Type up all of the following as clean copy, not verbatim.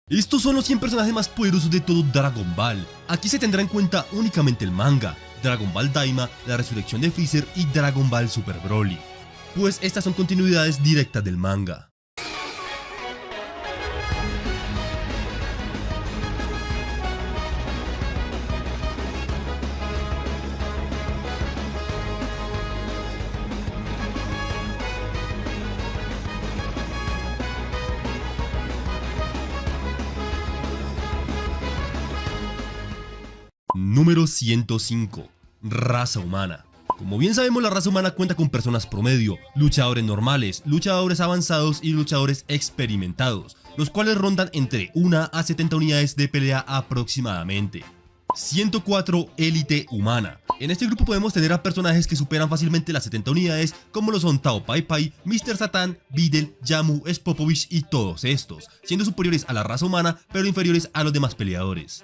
Estos son los 100 personajes más poderosos de todo Dragon Ball. Aquí se tendrá en cuenta únicamente el manga, Dragon Ball Daima, la resurrección de Freezer y Dragon Ball Super Broly, pues estas son continuidades directas del manga. Número 105. Raza humana. Como bien sabemos, la raza humana cuenta con personas promedio, luchadores normales, luchadores avanzados y luchadores experimentados, los cuales rondan entre 1 a 70 unidades de pelea aproximadamente. 104. Élite humana. En este grupo podemos tener a personajes que superan fácilmente las 70 unidades, como lo son Tao Pai Pai, Mr. Satan, Videl, Yamu, Spopovich y todos estos, siendo superiores a la raza humana pero inferiores a los demás peleadores.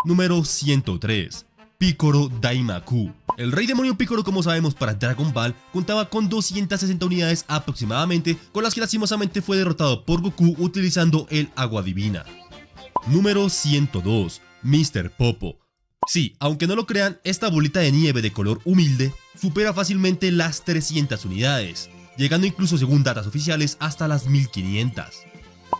Número 103. Piccolo Daimaku. El rey demonio Piccolo, como sabemos para Dragon Ball, contaba con 260 unidades aproximadamente, con las que lastimosamente fue derrotado por Goku utilizando el agua divina. Número 102. Mr. Popo. Sí, aunque no lo crean, esta bolita de nieve de color humilde supera fácilmente las 300 unidades, llegando incluso según datas oficiales hasta las 1500.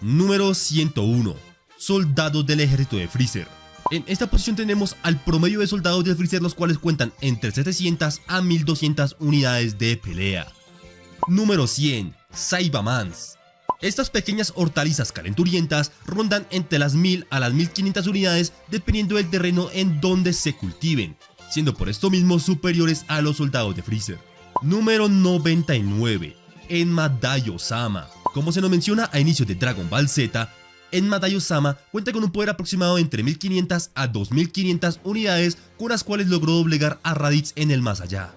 Número 101. Soldados del ejército de Freezer. En esta posición tenemos al promedio de soldados de Freezer, los cuales cuentan entre 700 a 1200 unidades de pelea. Número 100. Saibamans. Estas pequeñas hortalizas calenturientas rondan entre las 1000 a las 1500 unidades dependiendo del terreno en donde se cultiven, siendo por esto mismo superiores a los soldados de Freezer. Número 99. Enma Daio-sama. Como se nos menciona a inicio de Dragon Ball Z, Enma Daio-sama cuenta con un poder aproximado entre 1500 a 2500 unidades, con las cuales logró doblegar a Raditz en el más allá.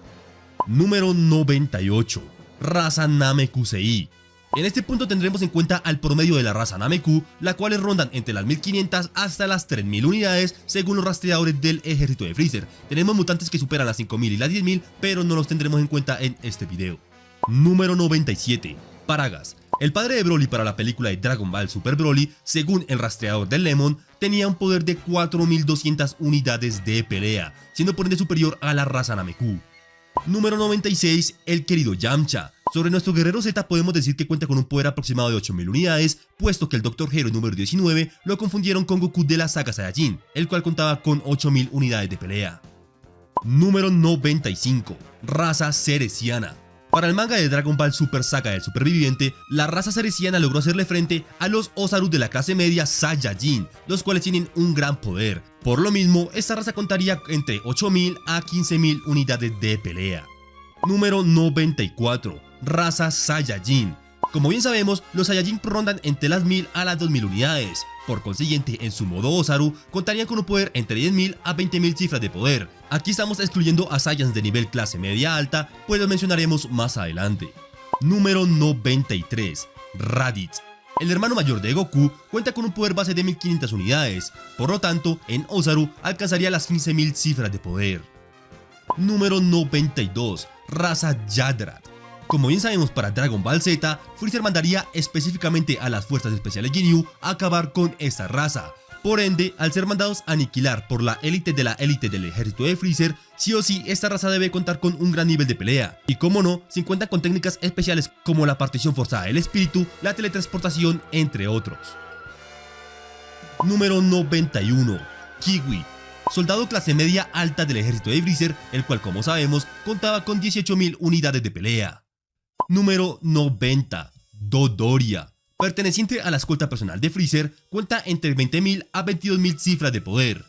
Número 98. Raza Namekusei. En este punto tendremos en cuenta al promedio de la raza Nameku, la cual rondan entre las 1500 hasta las 3000 unidades según los rastreadores del ejército de Freezer. Tenemos mutantes que superan las 5000 y las 10000, pero no los tendremos en cuenta en este video. Número 97. Paragas. El padre de Broly para la película de Dragon Ball Super Broly, según el rastreador del Lemon, tenía un poder de 4200 unidades de pelea, siendo por ende superior a la raza Nameku. Número 96. El querido Yamcha. Sobre nuestro guerrero Z podemos decir que cuenta con un poder aproximado de 8000 unidades, puesto que el Dr. Hero número 19 lo confundieron con Goku de la saga Saiyajin, el cual contaba con 8000 unidades de pelea. Número 95. Raza Cereciana. Para el manga de Dragon Ball Super Saga del Superviviente, la raza cereciana logró hacerle frente a los Osaru de la clase media Saiyajin, los cuales tienen un gran poder. Por lo mismo, esta raza contaría entre 8000 a 15000 unidades de pelea. Número 94. Raza Saiyajin. Como bien sabemos, los Saiyajin rondan entre las 1000 a las 2000 unidades. Por consiguiente, en su modo Osaru, contarían con un poder entre 10.000 a 20.000 cifras de poder. Aquí estamos excluyendo a Saiyans de nivel clase media alta, pues los mencionaremos más adelante. Número 93. Raditz. El hermano mayor de Goku cuenta con un poder base de 1500 unidades, por lo tanto, en Osaru alcanzaría las 15.000 cifras de poder. Número 92. Raza Yadrat. Como bien sabemos para Dragon Ball Z, Freezer mandaría específicamente a las fuerzas especiales Ginyu a acabar con esta raza. Por ende, al ser mandados a aniquilar por la élite del ejército de Freezer, sí o sí esta raza debe contar con un gran nivel de pelea. Y como no, se cuentan con técnicas especiales como la partición forzada del espíritu, la teletransportación, entre otros. Número 91. Kiwi. Soldado clase media alta del ejército de Freezer, el cual como sabemos contaba con 18.000 unidades de pelea. Número 90. Dodoria. Perteneciente a la escolta personal de Freezer, cuenta entre 20.000 a 22.000 cifras de poder.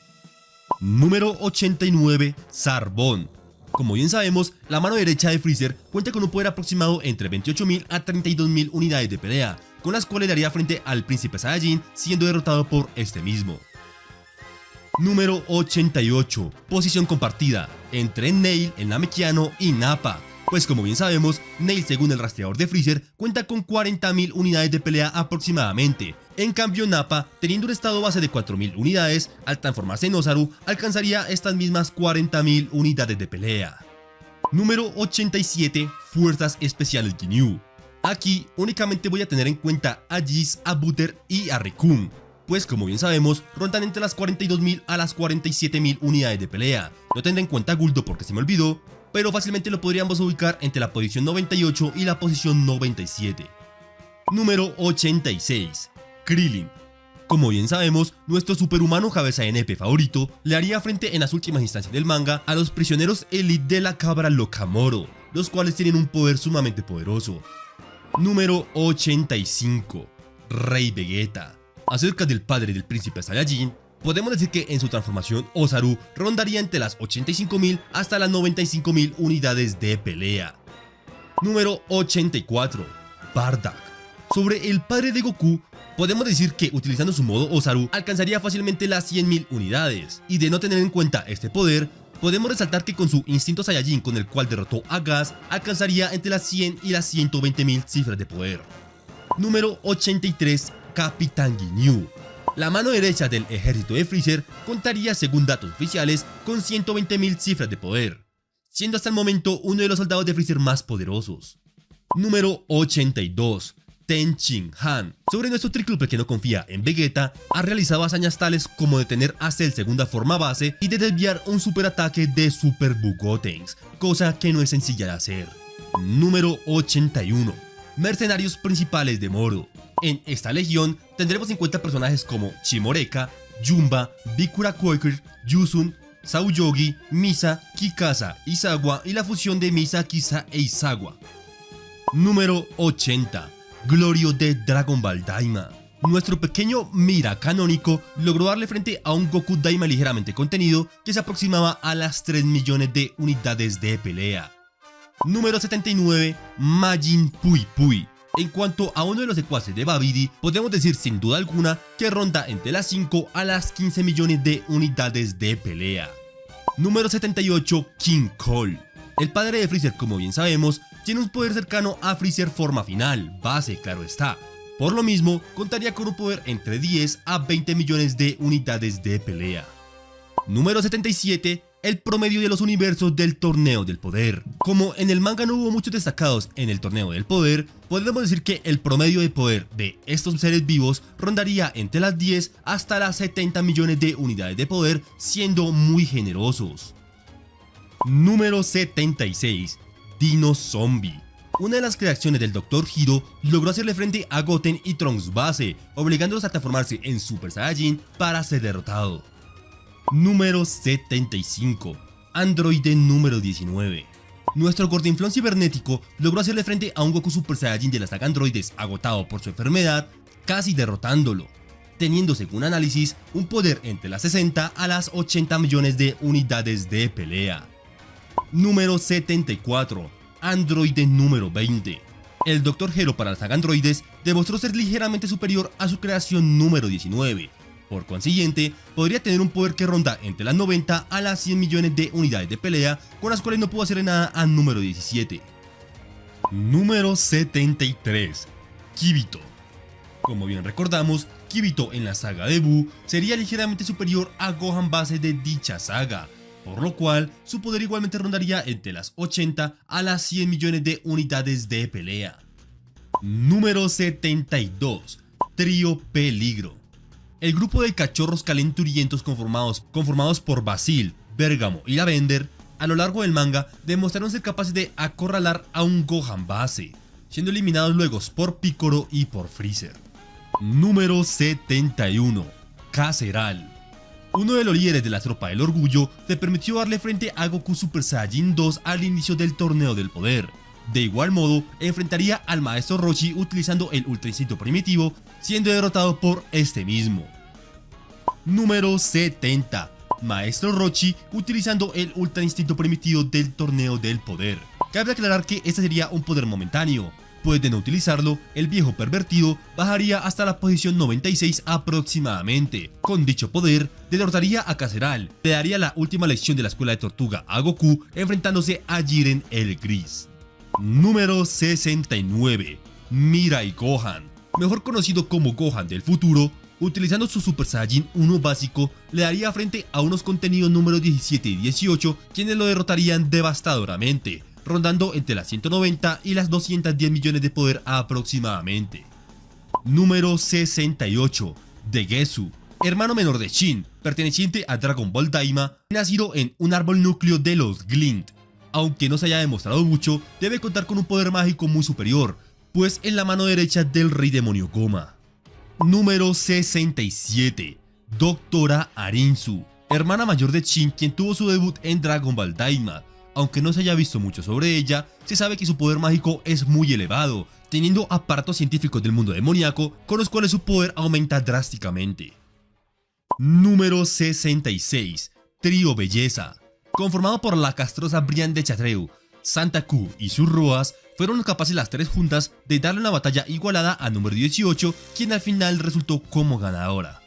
Número 89. Zarbon. Como bien sabemos, la mano derecha de Freezer cuenta con un poder aproximado entre 28.000 a 32.000 unidades de pelea, con las cuales daría frente al príncipe Saiyajin, siendo derrotado por este mismo. Número 88. Posición compartida entre Nail, el Namekiano, y Nappa. Pues como bien sabemos, Nail, según el rastreador de Freezer, cuenta con 40.000 unidades de pelea aproximadamente. En cambio, Nappa, teniendo un estado base de 4000 unidades, al transformarse en Osaru, alcanzaría estas mismas 40.000 unidades de pelea. Número 87. Fuerzas Especiales Ginyu. Aquí únicamente voy a tener en cuenta a Jis, a Butter y a Recoome. pues como bien sabemos, rondan entre las 42.000 a las 47.000 unidades de pelea. No tendré en cuenta a Guldo porque se me olvidó, pero fácilmente lo podríamos ubicar entre la posición 98 y la posición 97. Número 86. Krillin. Como bien sabemos, nuestro superhumano cabeza de nepe favorito le haría frente en las últimas instancias del manga a los prisioneros elite de la cabra Lokamoro, los cuales tienen un poder sumamente poderoso. Número 85. Rey Vegeta. Acerca del padre del príncipe Saiyajin, podemos decir que en su transformación Osaru rondaría entre las 85.000 hasta las 95.000 unidades de pelea. Número 84. Bardock. Sobre el padre de Goku, podemos decir que utilizando su modo Osaru alcanzaría fácilmente las 100.000 unidades, y de no tener en cuenta este poder, podemos resaltar que con su instinto Saiyajin con el cual derrotó a Gas, alcanzaría entre las 100 y las 120.000 cifras de poder. Número 83. Capitán Ginyu. La mano derecha del ejército de Freezer contaría, según datos oficiales, con 120.000 cifras de poder, siendo hasta el momento uno de los soldados de Freezer más poderosos. Número 82. Ten Shin Han. Sobre nuestro tríclope que no confía en Vegeta, ha realizado hazañas tales como detener a Cell segunda forma base y de desviar un superataque de Super Bugotenks, cosa que no es sencilla de hacer. Número 81. Mercenarios principales de Moro. En esta legión tendremos en cuenta personajes como Shimoreka, Jumba, Bikura Quaker, Yusun, Saoyogi, Misa, Kikasa, Izawa y la fusión de Misa, Kisa e Izawa. Número 80. Glorio de Dragon Ball Daima. Nuestro pequeño Mira canónico logró darle frente a un Goku Daima ligeramente contenido que se aproximaba a las 3 millones de unidades de pelea. Número 79. Majin Pui Pui. En cuanto a uno de los secuaces de Babidi, podemos decir sin duda alguna que ronda entre las 5 a las 15 millones de unidades de pelea. Número 78. King Cole. El padre de Freezer, como bien sabemos, tiene un poder cercano a Freezer forma final, base, claro está. Por lo mismo, contaría con un poder entre 10 a 20 millones de unidades de pelea. Número 77. El promedio de los universos del Torneo del Poder. Como en el manga no hubo muchos destacados en el Torneo del Poder, podemos decir que el promedio de poder de estos seres vivos rondaría entre las 10 hasta las 70 millones de unidades de poder, siendo muy generosos. Número 76. Dino Zombie. Una de las creaciones del Dr. Hiro logró hacerle frente a Goten y Trunks base, obligándolos a transformarse en Super Saiyajin para ser derrotado. Número 75. Androide número 19. Nuestro gordinflón cibernético logró hacerle frente a un Goku Super Saiyajin de la saga Androides agotado por su enfermedad, casi derrotándolo, teniendo según análisis un poder entre las 60 a las 80 millones de unidades de pelea. Número 74. Androide número 20. El Dr. Hero para la saga Androides demostró ser ligeramente superior a su creación número 19. Por consiguiente, podría tener un poder que ronda entre las 90 a las 100 millones de unidades de pelea, con las cuales no pudo hacer nada a número 17. Número 73. Kibito. Como bien recordamos, Kibito en la saga de Buu sería ligeramente superior a Gohan base de dicha saga, por lo cual su poder igualmente rondaría entre las 80 a las 100 millones de unidades de pelea. Número 72. Trío Peligro. El grupo de cachorros calenturientos conformados por Basil, Bergamo y Lavender, a lo largo del manga demostraron ser capaces de acorralar a un Gohan base, siendo eliminados luego por Piccolo y por Freezer. Número 71. Caceral. Uno de los líderes de la tropa del orgullo se permitió darle frente a Goku Super Saiyajin 2 al inicio del Torneo del Poder. De igual modo, enfrentaría al maestro Roshi utilizando el Ultra Instinto Primitivo, siendo derrotado por este mismo. Número 70. Maestro Roshi utilizando el Ultra Instinto Primitivo del Torneo del Poder. Cabe aclarar que este sería un poder momentáneo, pues de no utilizarlo, el viejo pervertido bajaría hasta la posición 96 aproximadamente. Con dicho poder, derrotaría a Caceral, le daría la última lección de la escuela de tortuga a Goku, enfrentándose a Jiren el Gris. Número 69. Mirai Gohan. Mejor conocido como Gohan del futuro, utilizando su Super Saiyajin 1 básico, le daría frente a unos contenidos número 17 y 18, quienes lo derrotarían devastadoramente, rondando entre las 190 y las 210 millones de poder aproximadamente. Número 68. Degesu, hermano menor de Shin, perteneciente a Dragon Ball Daima, nacido en un árbol núcleo de los Glint. Aunque no se haya demostrado mucho, debe contar con un poder mágico muy superior, pues es la mano derecha del Rey Demonio Goma. Número 67. Doctora Arinsu, hermana mayor de Shin, quien tuvo su debut en Dragon Ball Daima. Aunque no se haya visto mucho sobre ella, se sabe que su poder mágico es muy elevado, teniendo aparatos científicos del mundo demoníaco con los cuales su poder aumenta drásticamente. Número 66. Trío Belleza, conformado por la castrosa Brienne de Chatreu, Santa Q y sus Roas, fueron capaces las tres juntas de darle una batalla igualada a número 18, quien al final resultó como ganadora.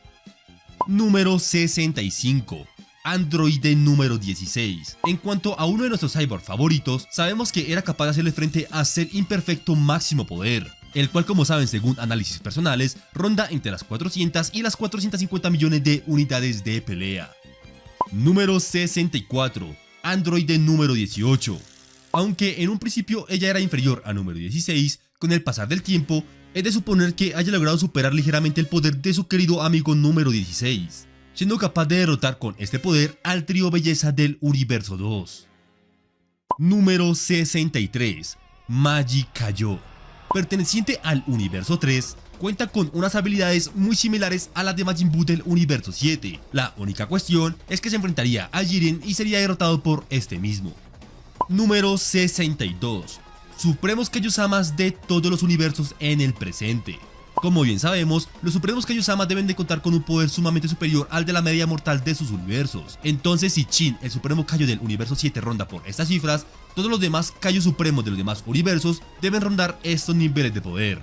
Número 65. Androide número 16. En cuanto a uno de nuestros cyborg favoritos, sabemos que era capaz de hacerle frente a Ser Imperfecto máximo poder, el cual, como saben según análisis personales, ronda entre las 400 y las 450 millones de unidades de pelea. Número 64. Androide número 18. Aunque en un principio ella era inferior a número 16, con el pasar del tiempo, es de suponer que haya logrado superar ligeramente el poder de su querido amigo número 16, siendo capaz de derrotar con este poder al trío belleza del Universo 2. Número 63. Magi Kaiô, perteneciente al Universo 3, cuenta con unas habilidades muy similares a las de Majin Buu del Universo 7. La única cuestión es que se enfrentaría a Jiren y sería derrotado por este mismo. Número 62. Supremos Kaiosamas de todos los universos en el presente. Como bien sabemos, los Supremos Kaiosamas deben de contar con un poder sumamente superior al de la media mortal de sus universos. Entonces, si Shin, el Supremo Kaiô del Universo 7, ronda por estas cifras, todos los demás Kaiô Supremos de los demás universos deben rondar estos niveles de poder.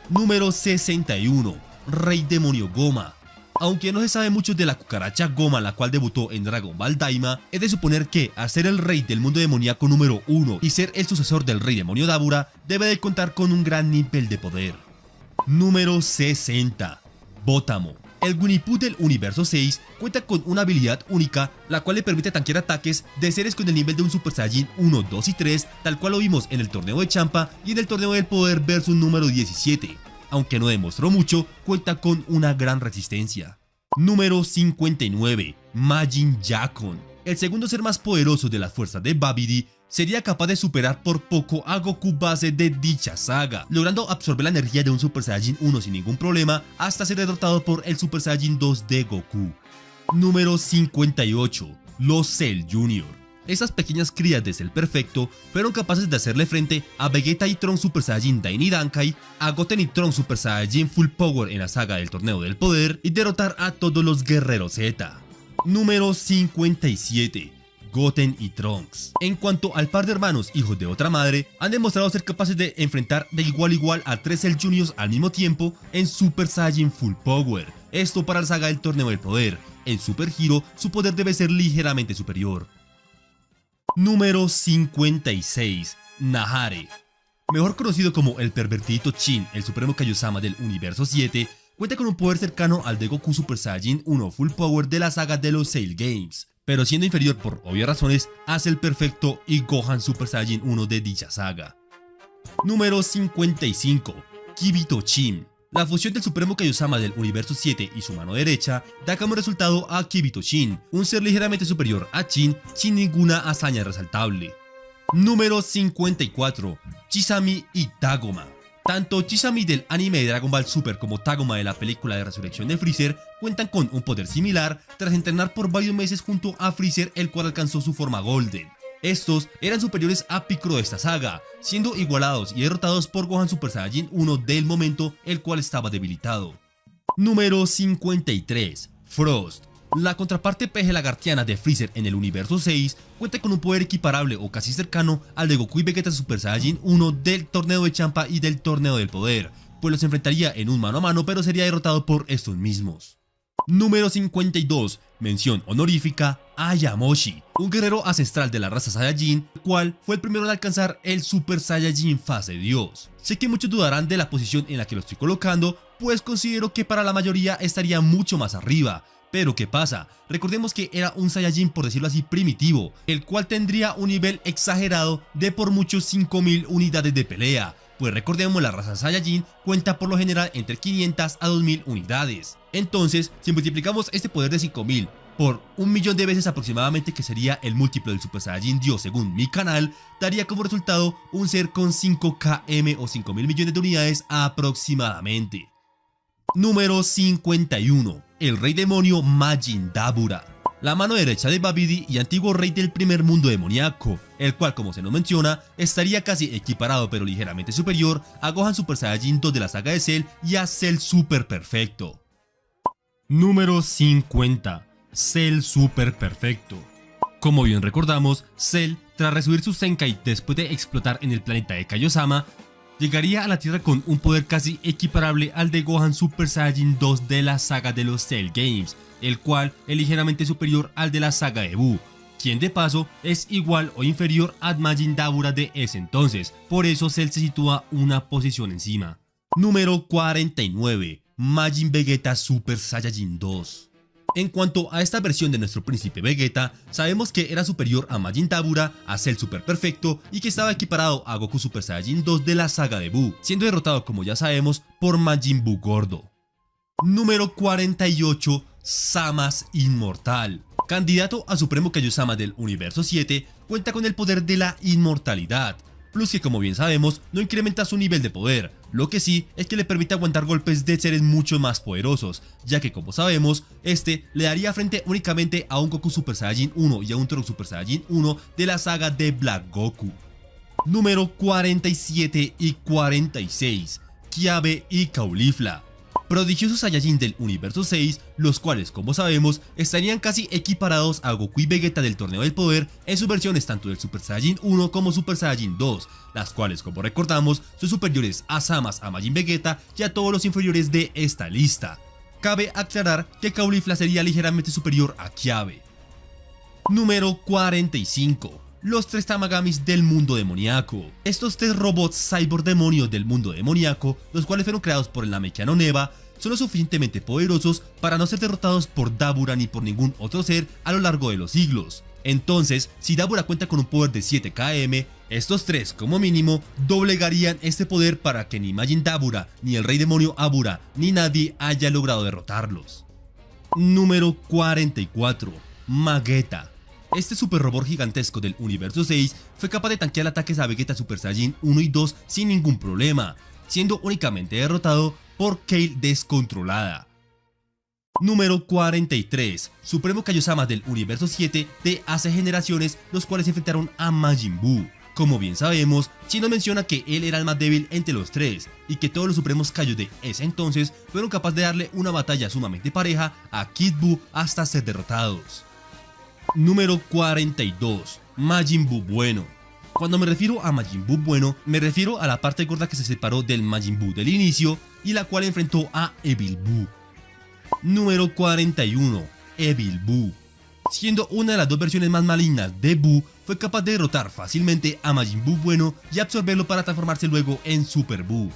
Número 61. Rey Demonio Goma. Aunque no se sabe mucho de la cucaracha Goma, la cual debutó en Dragon Ball Daima, es de suponer que, al ser el rey del mundo demoníaco número 1 y ser el sucesor del Rey Demonio Dabura, debe de contar con un gran nivel de poder. Número 60. Botamo. El Winnie Pooh del Universo 6 cuenta con una habilidad única, la cual le permite tanquear ataques de seres con el nivel de un Super Saiyajin 1, 2 y 3, tal cual lo vimos en el torneo de Champa y en el torneo del poder versus número 17. Aunque no demostró mucho, cuenta con una gran resistencia. Número 59. Majin Yakon. El segundo ser más poderoso de las fuerzas de Babidi, sería capaz de superar por poco a Goku base de dicha saga, logrando absorber la energía de un Super Saiyajin 1 sin ningún problema hasta ser derrotado por el Super Saiyajin 2 de Goku. Número 58. Los Cell Jr. Esas pequeñas crías de Cell Perfecto fueron capaces de hacerle frente a Vegeta y Trunks Super Saiyajin Daini Dankai, a Goten y Trunks Super Saiyajin Full Power en la saga del Torneo del Poder y derrotar a todos los Guerreros Z. Número 57. Goten y Trunks. En cuanto al par de hermanos hijos de otra madre, han demostrado ser capaces de enfrentar de igual a igual a 3 Cell Juniors al mismo tiempo en Super Saiyajin Full Power, esto para la saga del Torneo del Poder. En Super Hero su poder debe ser ligeramente superior. Número 56. Nahare. Mejor conocido como el pervertido Shin, el Supremo Kaiosama del Universo 7, cuenta con un poder cercano al de Goku Super Saiyajin 1 Full Power de la saga de los Cell Games, pero siendo inferior por obvias razones a Cell Perfecto y Gohan Super Saiyajin 1 de dicha saga. Número 55. Kibito Shin. La fusión del Supremo Kaiosama del Universo 7 y su mano derecha da como resultado a Kibito Shin, un ser ligeramente superior a Shin sin ninguna hazaña resaltable. Número 54. Chisame y Tagoma. Tanto Chisame del anime de Dragon Ball Super como Tagoma de la película de resurrección de Freezer cuentan con un poder similar tras entrenar por varios meses junto a Freezer, el cual alcanzó su forma Golden. Estos eran superiores a Piccolo de esta saga, siendo igualados y derrotados por Gohan Super Saiyajin 1 del momento, el cual estaba debilitado. Número 53. Frost. La contraparte peje lagartiana de Freezer en el Universo 6 cuenta con un poder equiparable o casi cercano al de Goku y Vegeta Super Saiyajin 1 del Torneo de Champa y del Torneo del Poder, pues los enfrentaría en un mano a mano pero sería derrotado por estos mismos. Número 52. Mención honorífica a Yamoshi, un guerrero ancestral de la raza Saiyajin, el cual fue el primero en alcanzar el Super Saiyajin fase Dios. Sé que muchos dudarán de la posición en la que lo estoy colocando, pues considero que para la mayoría estaría mucho más arriba. Pero ¿qué pasa? Recordemos que era un Saiyajin, por decirlo así, primitivo, el cual tendría un nivel exagerado de por mucho 5000 unidades de pelea, pues recordemos la raza Saiyajin cuenta por lo general entre 500 a 2000 unidades. Entonces, si multiplicamos este poder de 5000 por 1.000.000 de veces aproximadamente, que sería el múltiplo del Super Saiyajin Dios según mi canal, daría como resultado un ser con 5 km o 5.000 millones de unidades aproximadamente. Número 51. El Rey Demonio Majin Dabura. La mano derecha de Babidi y antiguo rey del primer mundo demoníaco, el cual, como se nos menciona, estaría casi equiparado pero ligeramente superior a Gohan Super Saiyajin 2 de la saga de Cell y a Cell Super Perfecto. Número 50. Cell Super Perfecto. Como bien recordamos, Cell, tras recibir su Zenkai después de explotar en el planeta de Kaiosama, llegaría a la Tierra con un poder casi equiparable al de Gohan Super Saiyajin 2 de la saga de los Cell Games, el cual es ligeramente superior al de la saga de Buu, quien de paso es igual o inferior a Majin Dabura de ese entonces, por eso Cell se sitúa una posición encima. Número 49. Majin Vegeta Super Saiyajin 2. En cuanto a esta versión de nuestro príncipe Vegeta, sabemos que era superior a Majin Dabura, a Cell Super Perfecto y que estaba equiparado a Goku Super Saiyajin 2 de la saga de Buu, siendo derrotado, como ya sabemos, por Majin Buu Gordo. Número 48. Zamasu Inmortal. Candidato a Supremo Kaiosama del Universo 7, cuenta con el poder de la inmortalidad, plus que, como bien sabemos, no incrementa su nivel de poder, lo que sí es que le permite aguantar golpes de seres mucho más poderosos, ya que, como sabemos, este le daría frente únicamente a un Goku Super Saiyajin 1 y a un Trunks Super Saiyajin 1 de la saga de Black Goku. Número 47 y 46. Kiabe y Caulifla. Prodigiosos Saiyajin del Universo 6, los cuales, como sabemos, estarían casi equiparados a Goku y Vegeta del Torneo del Poder en sus versiones tanto del Super Saiyajin 1 como Super Saiyajin 2, las cuales, como recordamos, son superiores a Zamasu, a Majin Vegeta y a todos los inferiores de esta lista. Cabe aclarar que Caulifla sería ligeramente superior a Kiabe. Número 45. Los 3 Tamagamis del mundo demoníaco. Estos 3 robots cyborg demonios del mundo demoníaco, los cuales fueron creados por el Namekiano Neva, son lo suficientemente poderosos para no ser derrotados por Dabura ni por ningún otro ser a lo largo de los siglos. Entonces, si Dabura cuenta con un poder de 7 km, estos 3 como mínimo doblegarían este poder para que ni Majin Dabura, ni el Rey Demonio Abura, ni nadie haya logrado derrotarlos. Número 44. Mageta. Este super robot gigantesco del Universo 6 fue capaz de tanquear ataques a Vegeta Super Saiyajin 1 y 2 sin ningún problema, siendo únicamente derrotado por Kale descontrolada. Número 43. Supremo Kaiosama del Universo 7 de hace generaciones, los cuales se enfrentaron a Majin Buu. Como bien sabemos, Shino menciona que él era el más débil entre los 3 y que todos los supremos Kaio de ese entonces fueron capaces de darle una batalla sumamente pareja a Kid Buu hasta ser derrotados. Número 42. Majin Buu Bueno. Cuando me refiero a Majin Buu Bueno, me refiero a la parte gorda que se separó del Majin Buu del inicio y la cual enfrentó a Evil Buu. Número 41. Evil Buu. Siendo una de las 2 versiones más malignas de Buu, fue capaz de derrotar fácilmente a Majin Buu Bueno y absorberlo para transformarse luego en Super Buu.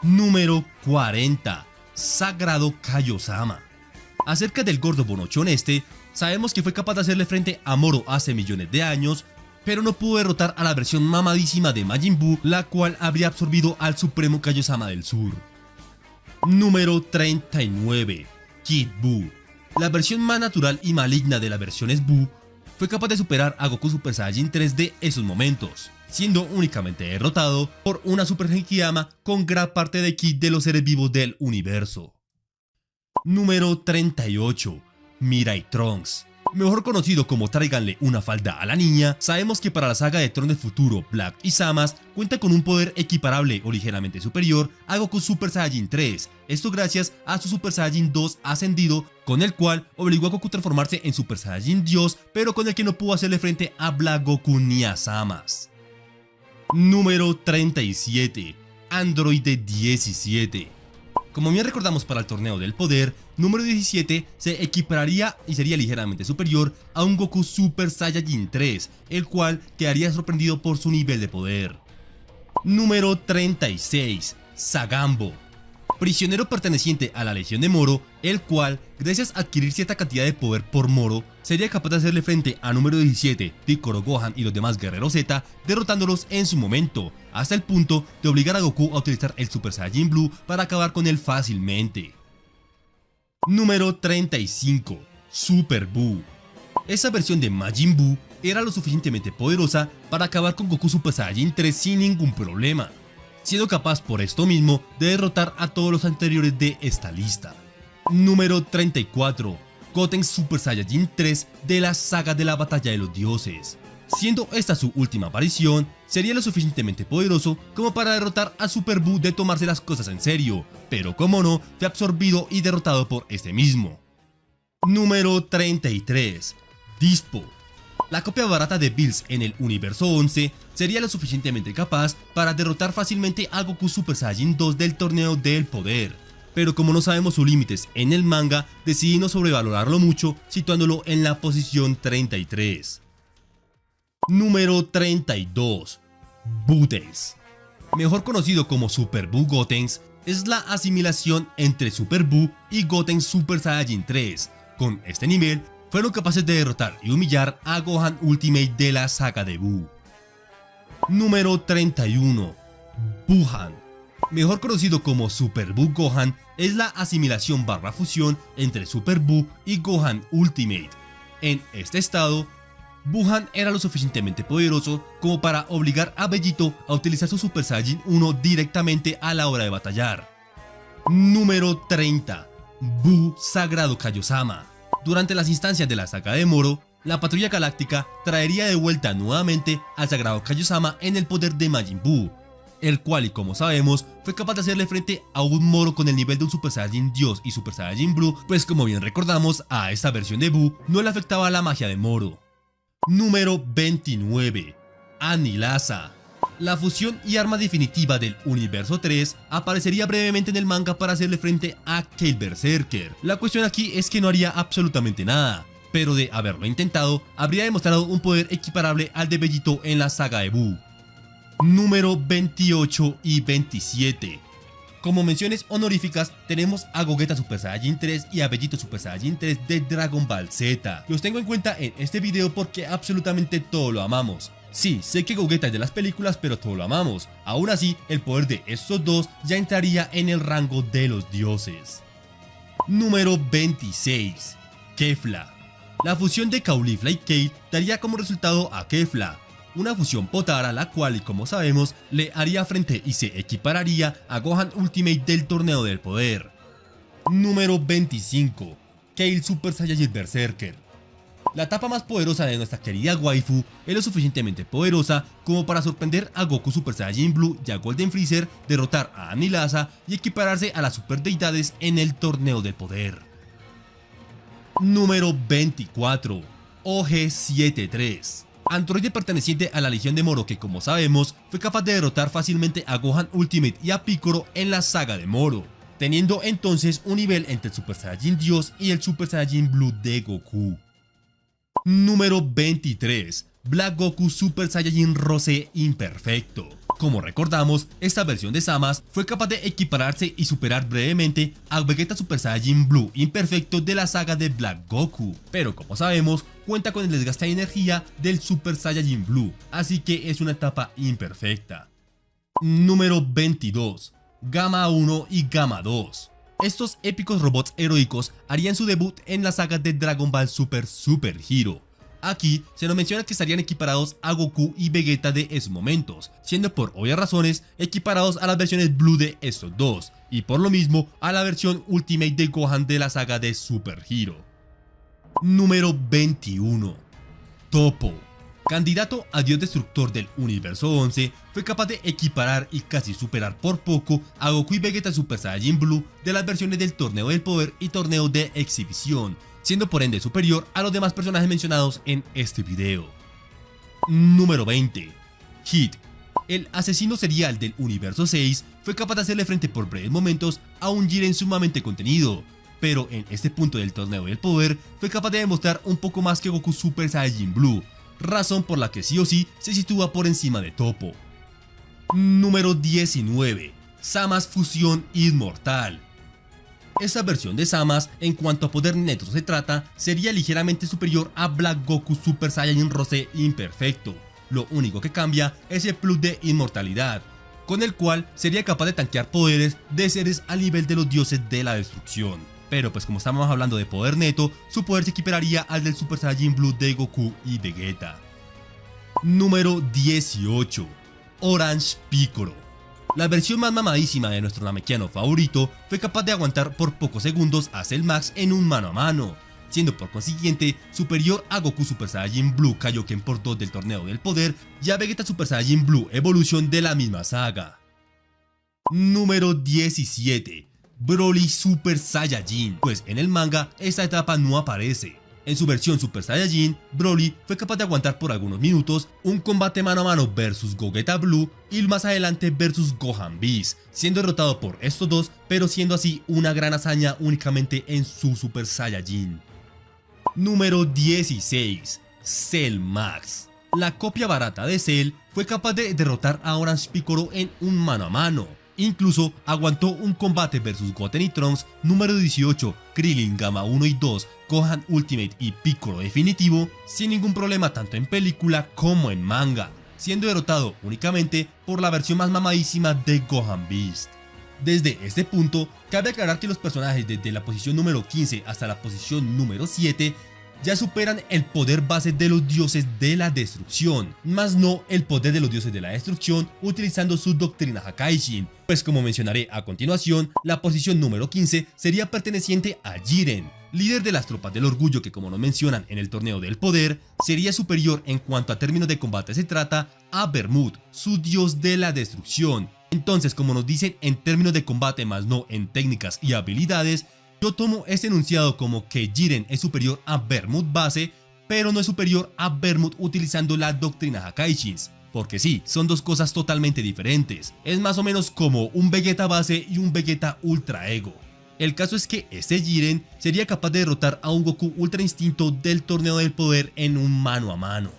Número 40. Sagrado Kaiosama. Acerca del gordo bonochón este, sabemos que fue capaz de hacerle frente a Moro hace millones de años, pero no pudo derrotar a la versión mamadísima de Majin Buu, la cual habría absorbido al Supremo Kaiosama del Sur. Número 39. Kid Buu. La versión más natural y maligna de las versiones Buu fue capaz de superar a Goku Super Saiyajin 3 de esos momentos, siendo únicamente derrotado por una Super Genkidama con gran parte de ki de los seres vivos del universo. Número 38. Mirai Trunks. Mejor conocido como Tráiganle una falda a la niña, sabemos que para la saga de Tron del futuro, Black y Zamasu cuenta con un poder equiparable o ligeramente superior a Goku Super Saiyajin 3, esto gracias a su Super Saiyajin 2 ascendido, con el cual obligó a Goku a transformarse en Super Saiyajin Dios, pero con el que no pudo hacerle frente a Black Goku ni a Zamasu. Número 37. Androide 17. Como bien recordamos para el Torneo del Poder, número 17 se equipararía y sería ligeramente superior a un Goku Super Saiyajin 3, el cual quedaría sorprendido por su nivel de poder. Número 36. Sagambo. prisionero perteneciente a la Legión de Moro, el cual, gracias a adquirir cierta cantidad de poder por Moro, sería capaz de hacerle frente a número 17, Piccolo, Gohan y los demás guerreros Z, derrotándolos en su momento, hasta el punto de obligar a Goku a utilizar el Super Saiyajin Blue para acabar con él fácilmente. Número 35. Super Buu. Esa versión de Majin Buu era lo suficientemente poderosa para acabar con Goku Super Saiyajin 3 sin ningún problema, siendo capaz por esto mismo de derrotar a todos los anteriores de esta lista. Número 34. Goten Super Saiyajin 3 de la saga de la Batalla de los Dioses. Siendo esta su última aparición, sería lo suficientemente poderoso como para derrotar a Super Buu de tomarse las cosas en serio, pero como no, fue absorbido y derrotado por este mismo. Número 33. Dispo. La copia barata de Bills en el universo 11 sería lo suficientemente capaz para derrotar fácilmente a Goku Super Saiyajin 2 del torneo del poder, pero como no sabemos sus límites en el manga, decidí no sobrevalorarlo mucho, situándolo en la posición 33. Número 32. Buttons. Mejor conocido como Super Buu Gotenks, es la asimilación entre Super Buu y Goten Super Saiyajin 3. Con este nivel, fueron capaces de derrotar y humillar a Gohan Ultimate de la saga de Buu. Número 31. Buuhan. Mejor conocido como Super Buu Gohan, es la asimilación barra fusión entre Super Buu y Gohan Ultimate. En este estado, Buuhan era lo suficientemente poderoso como para obligar a Vegito a utilizar su Super Saiyajin 1 directamente a la hora de batallar. Número 30. Buu Sagrado Kaiosama. Durante las instancias de la saga de Moro, la Patrulla Galáctica traería de vuelta nuevamente al Sagrado Kaiosama en el poder de Majin Buu, el cual, y como sabemos, fue capaz de hacerle frente a un Moro con el nivel de un Super Saiyajin Dios y Super Saiyajin Blue, pues como bien recordamos, a esta versión de Buu no le afectaba la magia de Moro. Número 29. Anilasa. La fusión y arma definitiva del universo 3 aparecería brevemente en el manga para hacerle frente a Kale Berserker. La cuestión aquí es que no haría absolutamente nada, pero de haberlo intentado, habría demostrado un poder equiparable al de Vegito en la saga de Buu. Número 28 y 27. Como menciones honoríficas, tenemos a Gogeta Super Saiyajin 3 y a Vegito Super Saiyajin 3 de Dragon Ball Z. Los tengo en cuenta en este video porque absolutamente todo lo amamos. Sí, sé que Gogeta es de las películas, pero todo lo amamos. Aún así, el poder de estos dos ya entraría en el rango de los dioses. Número 26. Kefla. La fusión de Caulifla y Kale daría como resultado a Kefla, una fusión Potara, la cual, y como sabemos, le haría frente y se equipararía a Gohan Ultimate del torneo del poder. Número 25. Kale Super Saiyajin Berserker. La etapa más poderosa de nuestra querida waifu es lo suficientemente poderosa como para sorprender a Goku Super Saiyajin Blue y a Golden Freezer, derrotar a Anilasa y equipararse a las super deidades en el torneo del poder. Número 24. OG-73. Androide perteneciente a la Legión de Moro que, como sabemos, fue capaz de derrotar fácilmente a Gohan Ultimate y a Piccolo en la saga de Moro, teniendo entonces un nivel entre el Super Saiyajin Dios y el Super Saiyajin Blue de Goku. Número 23. Black Goku Super Saiyajin Rosé Imperfecto. Como recordamos, esta versión de Zamasu fue capaz de equipararse y superar brevemente a Vegeta Super Saiyajin Blue Imperfecto de la saga de Black Goku, pero como sabemos, cuenta con el desgaste de energía del Super Saiyajin Blue, así que es una etapa imperfecta. Número 22. Gamma 1 y Gamma 2. Estos épicos robots heroicos harían su debut en la saga de Dragon Ball Super Hero. Aquí se nos menciona que estarían equiparados a Goku y Vegeta de esos momentos, siendo por obvias razones equiparados a las versiones Blue de estos dos, y por lo mismo a la versión Ultimate de Gohan de la saga de Super Hero. Número 21. Toppo. Candidato a Dios Destructor del Universo 11, fue capaz de equiparar y casi superar por poco a Goku y Vegeta Super Saiyajin Blue de las versiones del Torneo del Poder y Torneo de Exhibición, siendo por ende superior a los demás personajes mencionados en este video. Número 20. Hit. El asesino serial del Universo 6 fue capaz de hacerle frente por breves momentos a un Jiren sumamente contenido, pero en este punto del Torneo del Poder fue capaz de demostrar un poco más que Goku Super Saiyajin Blue, razón por la que sí o sí se sitúa por encima de Toppo. Número 19. Zama's Fusión Inmortal. Esta versión de Zama's, en cuanto a poder neto se trata, sería ligeramente superior a Black Goku Super Saiyajin Rosé Imperfecto. Lo único que cambia es el plus de inmortalidad, con el cual sería capaz de tanquear poderes de seres al nivel de los dioses de la destrucción. Pero pues como estamos hablando de poder neto, su poder se equipararía al del Super Saiyajin Blue de Goku y Vegeta. Número 18. Orange Piccolo. La versión más mamadísima de nuestro Namekiano favorito fue capaz de aguantar por pocos segundos a Cell Max en un mano a mano, siendo por consiguiente superior a Goku Super Saiyajin Blue Kaioken por 2 del Torneo del Poder y a Vegeta Super Saiyajin Blue Evolution de la misma saga. Número 17. Broly Super Saiyajin, pues en el manga esta etapa no aparece. En su versión Super Saiyajin, Broly fue capaz de aguantar por algunos minutos un combate mano a mano versus Gogeta Blue y más adelante versus Gohan Beast, siendo derrotado por estos dos, pero siendo así una gran hazaña únicamente en su Super Saiyajin. Número 16. Cell Max. La copia barata de Cell fue capaz de derrotar a Orange Piccolo en un mano a mano. Incluso aguantó un combate versus Goten y Trunks número 18, Krillin, Gamma 1 y 2, Gohan Ultimate y Piccolo definitivo, sin ningún problema tanto en película como en manga, siendo derrotado únicamente por la versión más mamadísima de Gohan Beast. Desde este punto, cabe aclarar que los personajes desde la posición número 15 hasta la posición número 7 ya superan el poder base de los dioses de la destrucción, más no el poder de los dioses de la destrucción utilizando su doctrina Hakaishin, pues como mencionaré a continuación, la posición número 15 sería perteneciente a Jiren, líder de las tropas del orgullo que, como nos mencionan en el torneo del poder, sería superior en cuanto a términos de combate se trata a Bermud, su dios de la destrucción. Entonces, como nos dicen en términos de combate más no en técnicas y habilidades, yo tomo este enunciado como que Jiren es superior a Bermud base, pero no es superior a Bermud utilizando la doctrina Hakaishin, porque sí, son dos cosas totalmente diferentes. Es más o menos como un Vegeta base y un Vegeta Ultra Ego. El caso es que este Jiren sería capaz de derrotar a un Goku Ultra Instinto del Torneo del Poder en un mano a mano.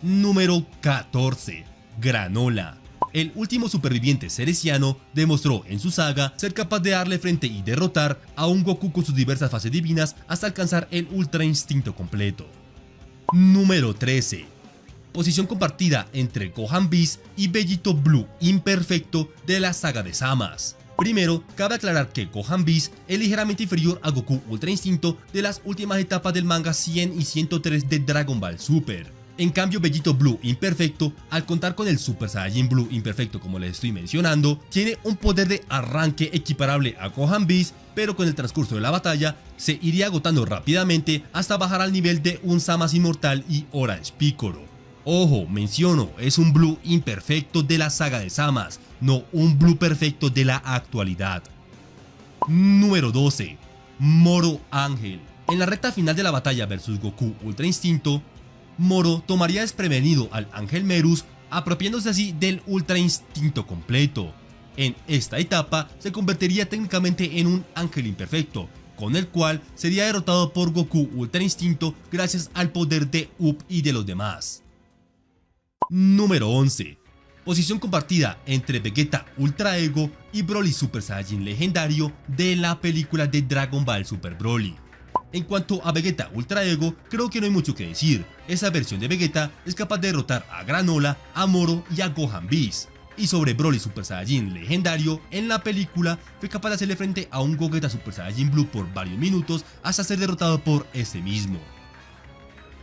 Número 14. Granola. El último superviviente ceresiano demostró en su saga ser capaz de darle frente y derrotar a un Goku con sus diversas fases divinas hasta alcanzar el Ultra Instinto completo. Número 13. Posición compartida entre Gohan Beast y Vegito Blue Imperfecto de la saga de Zama's. Primero, cabe aclarar que Gohan Beast es ligeramente inferior a Goku Ultra Instinto de las últimas etapas del manga 100 y 103 de Dragon Ball Super. En cambio, Vegito Blue Imperfecto, al contar con el Super Saiyajin Blue Imperfecto como les estoy mencionando, tiene un poder de arranque equiparable a Gohan Beast, pero con el transcurso de la batalla se iría agotando rápidamente hasta bajar al nivel de un Zama's Inmortal y Orange Piccolo. Ojo, menciono, es un Blue Imperfecto de la saga de Zama's, no un Blue Perfecto de la actualidad. Número 12. Moro Ángel. En la recta final de la batalla versus Goku Ultra Instinto, Moro tomaría desprevenido al Ángel Merus, apropiándose así del Ultra Instinto completo. En esta etapa se convertiría técnicamente en un Ángel Imperfecto, con el cual sería derrotado por Goku Ultra Instinto gracias al poder de Up y de los demás. Número 11. Posición compartida entre Vegeta Ultra Ego y Broly Super Saiyajin legendario de la película de Dragon Ball Super Broly. En cuanto a Vegeta Ultra Ego, creo que no hay mucho que decir. Esa versión de Vegeta es capaz de derrotar a Granola, a Moro y a Gohan Beast. Y sobre Broly Super Saiyajin legendario, en la película fue capaz de hacerle frente a un Gogeta Super Saiyajin Blue por varios minutos hasta ser derrotado por ese mismo.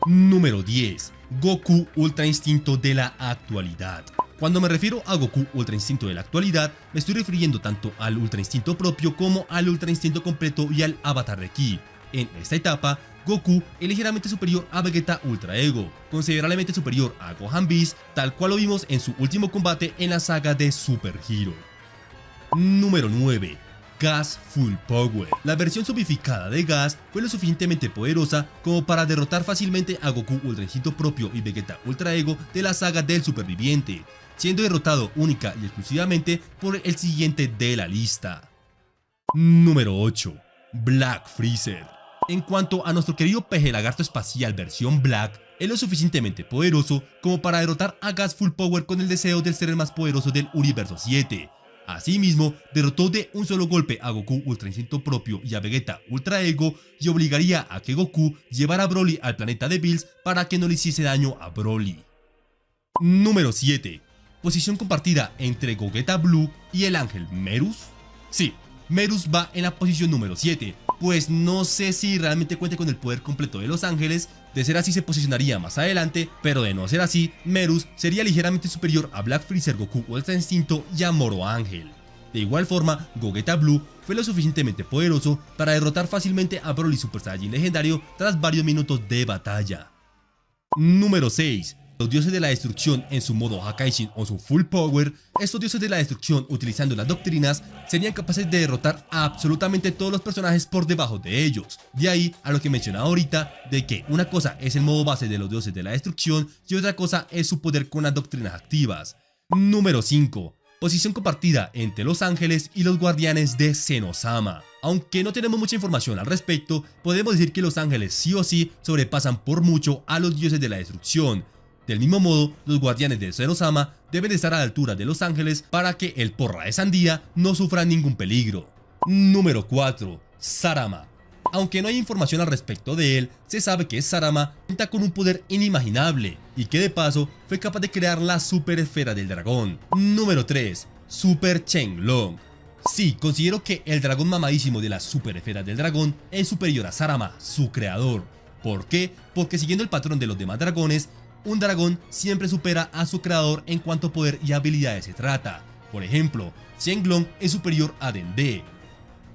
Número 10. Goku Ultra Instinto de la actualidad. Cuando me refiero a Goku Ultra Instinto de la actualidad, me estoy refiriendo tanto al Ultra Instinto propio como al Ultra Instinto completo y al Avatar de Ki. En esta etapa, Goku es ligeramente superior a Vegeta Ultra Ego, considerablemente superior a Gohan Beast, tal cual lo vimos en su último combate en la saga de Super Hero. Número 9. Gas Full Power. La versión zombificada de Gas fue lo suficientemente poderosa como para derrotar fácilmente a Goku Ultra Instinto propio y Vegeta Ultra Ego de la saga del superviviente, siendo derrotado única y exclusivamente por el siguiente de la lista. Número 8. Black Freezer. En cuanto a nuestro querido peje lagarto espacial versión Black, es lo suficientemente poderoso como para derrotar a Gas Full Power con el deseo de ser el más poderoso del universo 7. Asimismo, derrotó de un solo golpe a Goku Ultra Instinto Propio y a Vegeta Ultra Ego y obligaría a que Goku llevara a Broly al planeta de Bills para que no le hiciese daño a Broly. Número 7. Posición compartida entre Gogeta Blue y el ángel Merus. Sí, Merus va en la posición número 7, pues no sé si realmente cuente con el poder completo de los ángeles. De ser así se posicionaría más adelante, pero de no ser así, Merus sería ligeramente superior a Black Freezer, Goku Ultra Instinto y a Moro Ángel. De igual forma, Gogeta Blue fue lo suficientemente poderoso para derrotar fácilmente a Broly Super Saiyajin legendario tras varios minutos de batalla. Número 6. Los dioses de la destrucción en su modo Hakaishin o su Full Power. Estos dioses de la destrucción, utilizando las doctrinas, serían capaces de derrotar a absolutamente todos los personajes por debajo de ellos. De ahí a lo que mencionaba ahorita, de que una cosa es el modo base de los dioses de la destrucción y otra cosa es su poder con las doctrinas activas. Número 5. Posición compartida entre los ángeles y los guardianes de Zenosama. Aunque no tenemos mucha información al respecto, podemos decir que los ángeles sí o sí sobrepasan por mucho a los dioses de la destrucción. Del mismo modo, los guardianes de Zenosama deben estar a la altura de los ángeles para que el porra de sandía no sufra ningún peligro. Número 4. Sarama. Aunque no hay información al respecto de él, se sabe que Sarama cuenta con un poder inimaginable y que de paso fue capaz de crear la super esfera del dragón. Número 3. Super Shenlong. Sí, considero que el dragón mamadísimo de la super esfera del dragón es superior a Sarama, su creador. ¿Por qué? Porque siguiendo el patrón de los demás dragones, un dragón siempre supera a su creador en cuanto a poder y habilidades se trata. Por ejemplo, Shenlong es superior a Dende,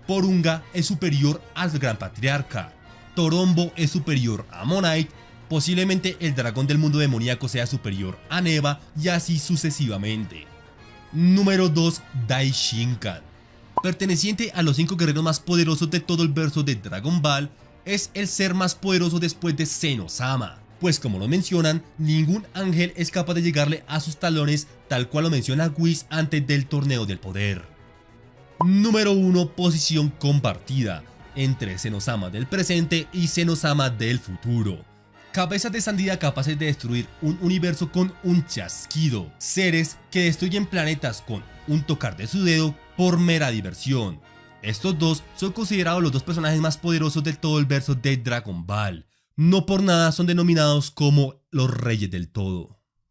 Porunga es superior al Gran Patriarca, Torombo es superior a Monite, posiblemente el dragón del mundo demoníaco sea superior a Neva y así sucesivamente. Número 2. Daishinkan. Perteneciente a los 5 guerreros más poderosos de todo el verso de Dragon Ball, es el ser más poderoso después de Zenosama. Pues como lo mencionan, ningún ángel es capaz de llegarle a sus talones, tal cual lo menciona Whis antes del torneo del poder. Número 1. Posición compartida entre Zenosama del presente y Zenosama del futuro. Cabezas de sandía capaces de destruir un universo con un chasquido. Seres que destruyen planetas con un tocar de su dedo por mera diversión. Estos dos son considerados los dos personajes más poderosos de todo el verso de Dragon Ball. No por nada son denominados como los Reyes del Todo.